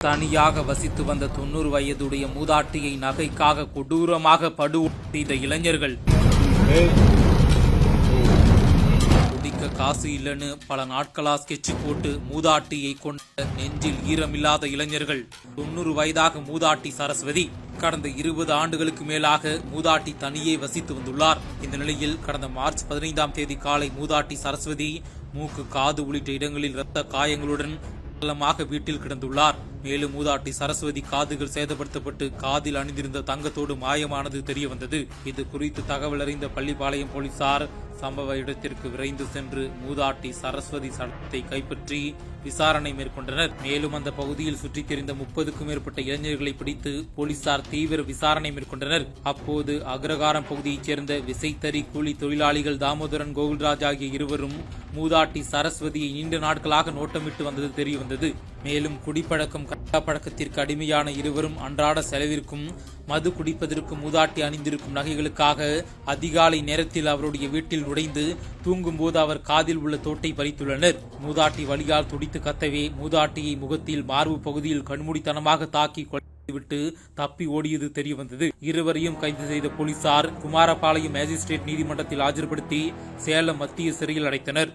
தனியாக வசித்து வந்த 90 வயதுடைய மூதாட்டியை நகைக்காக கொடூரமாக செய்த இளைஞர்கள். குடிக்க காசு இல்லைன்னு பல நாட்களா ஸ்கெட்ச் போட்டு மூதாட்டியை கொண்ட நெஞ்சில் ஈரமில்லாத இளைஞர்கள். 90 வயதாக மூதாட்டி சரஸ்வதி கடந்த 20 ஆண்டுகளுக்கு மேலாக மூதாட்டி தனியே வசித்து வந்துள்ளார். இந்த நிலையில் கடந்த மார்ச் 15ஆம் தேதி காலை மூதாட்டி சரஸ்வதி மூக்கு, காது உள்ளிட்ட இடங்களில் இரத்த காயங்களுடன் வீட்டில் கிடந்துள்ளார். மேலும் மூதாட்டி சரஸ்வதி காதுகள் சேதப்படுத்தப்பட்டு காதில் அணிந்திருந்த தங்கத்தோடு மாயமானது தெரிய வந்தது. இது குறித்து தகவல் அறிந்த பள்ளிப்பாளையம் போலீசார் சம்பவ இடத்திற்கு விரைந்து சென்று மூதாட்டி சரஸ்வதி சடலத்தை கைப்பற்றி விசாரணை மேற்கொண்டனர். மேலும் அந்த பகுதியில் சுற்றித் திரிந்த 30க்கும் மேற்பட்ட இளைஞர்களை பிடித்து போலீசார் தீவிர விசாரணை மேற்கொண்டனர். அப்போது அக்ரகாரம் பகுதியைச் சேர்ந்த விசைத்தறி கூலி தொழிலாளிகள் தாமோதரன், கோகுல்ராஜ் ஆகிய இருவரும் மூதாட்டி சரஸ்வதியை நீண்ட நாட்களாக நோட்டமிட்டு வந்தது தெரிய வந்தது. மேலும் குடிப்பழக்கம், பழக்கத்திற்கு அடிமையான இருவரும் அன்றாட செலவிற்கும் மது குடிப்பதற்கும் மூதாட்டி அணிந்திருக்கும் நகைகளுக்காக அதிகாலை நேரத்தில் அவருடைய வீட்டில் நுழைந்து தூங்கும் போது அவர் காதில் உள்ள தோட்டை பறித்துள்ளனர். மூதாட்டி வலியால் துடித்து கத்தவே மூதாட்டியை முகத்தில், மார்பு பகுதியில் கண்மூடித்தனமாக தாக்கி விட்டு தப்பி ஓடியது தெரிய வந்தது. இருவரையும் கைது செய்த போலீசார் குமாரபாளையம் மேஜிஸ்ட்ரேட் நீதிமன்றத்தில் ஆஜர்படுத்தி சேலம் மத்திய சிறையில் அடைத்தனர்.